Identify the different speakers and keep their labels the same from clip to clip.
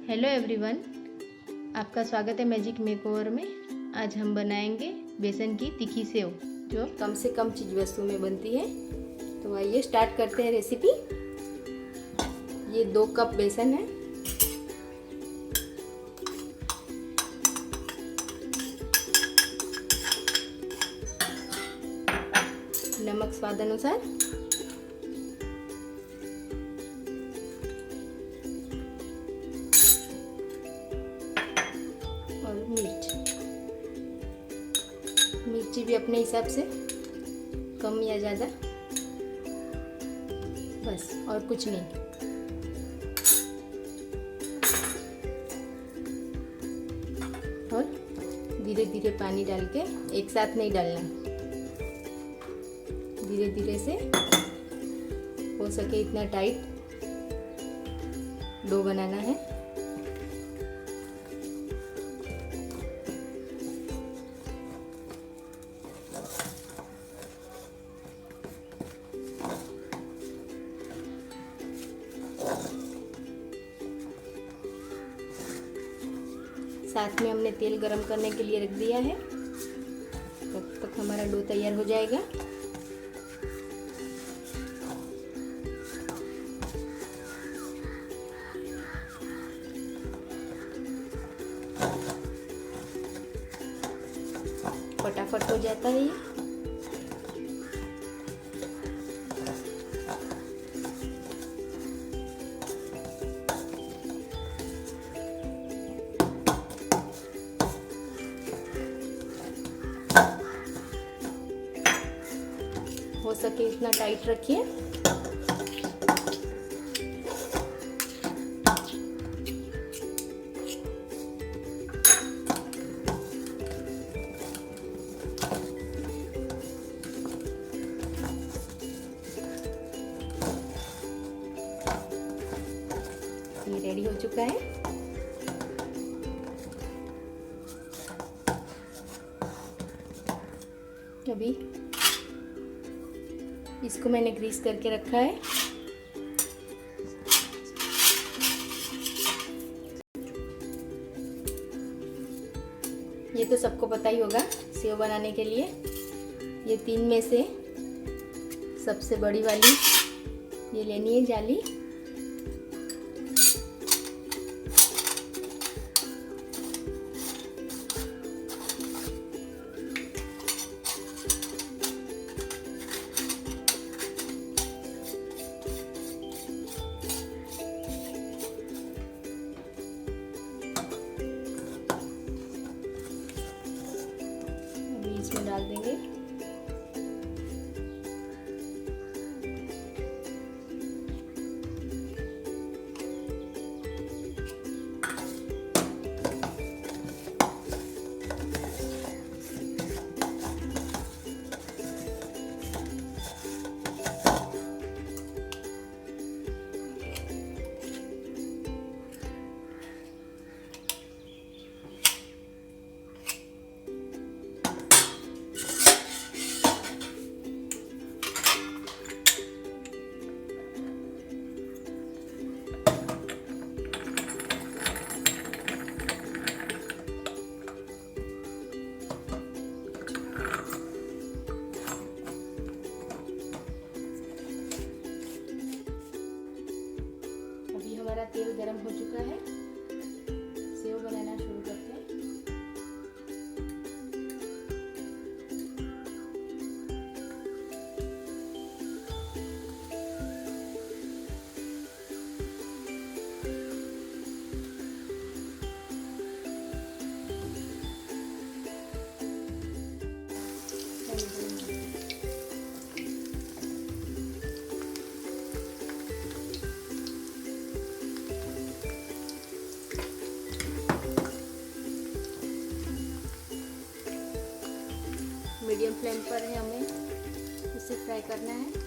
Speaker 1: Hello everyone, आपका स्वागत है मैजिक मेकओवर में। आज हम बनाएंगे बेसन की तीखी सेव जो
Speaker 2: कम से कम चीज़ वस्तु में बनती है। तो आइए स्टार्ट करते हैं रेसिपी। ये 2 कप बेसन है। नमक स्वाद अनुसार, और मिर्ची भी अपने हिसाब से, कम या ज़्यादा, बस और कुछ नहीं। और धीरे धीरे पानी डाल के, एक साथ नहीं डालना, धीरे धीरे से हो सके इतना टाइट डो बनाना है। साथ में हमने तेल गरम करने के लिए रख दिया है। तब तक हमारा डो तैयार हो जाएगा। फटाफट हो जाता है ये। हो सके इतना टाइट रखिए। ये रेडी हो चुका है। अभी इसको मैंने ग्रीस करके रखा है। ये तो सबको पता ही होगा, सेव बनाने के लिए ये 3 में से सबसे बड़ी वाली ये लेनी है जाली। इसमें डाल देंगे। हमारा तेल गरम हो चुका है। सेव बनाना शुरू करते हैं। मीडियम फ्लेम पर है, हमें इसे फ्राई करना है।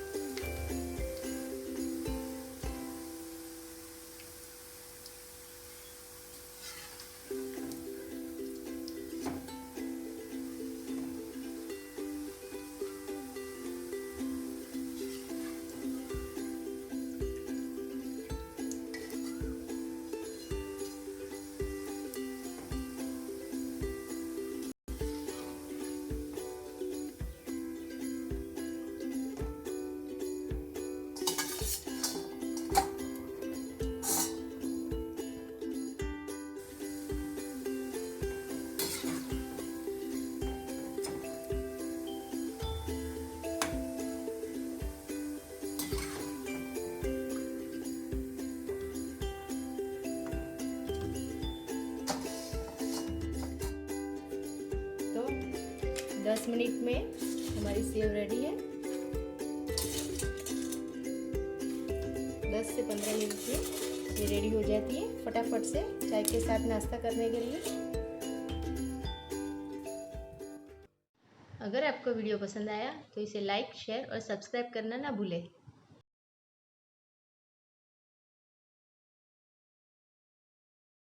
Speaker 2: मिनट में हमारी सेव रेडी है। 10 से 15 मिनट में ये रेडी हो जाती है फटाफट से चाय के साथ नाश्ता करने के लिए।
Speaker 1: अगर आपको वीडियो पसंद आया तो इसे लाइक, शेयर और सब्सक्राइब करना ना भूलें।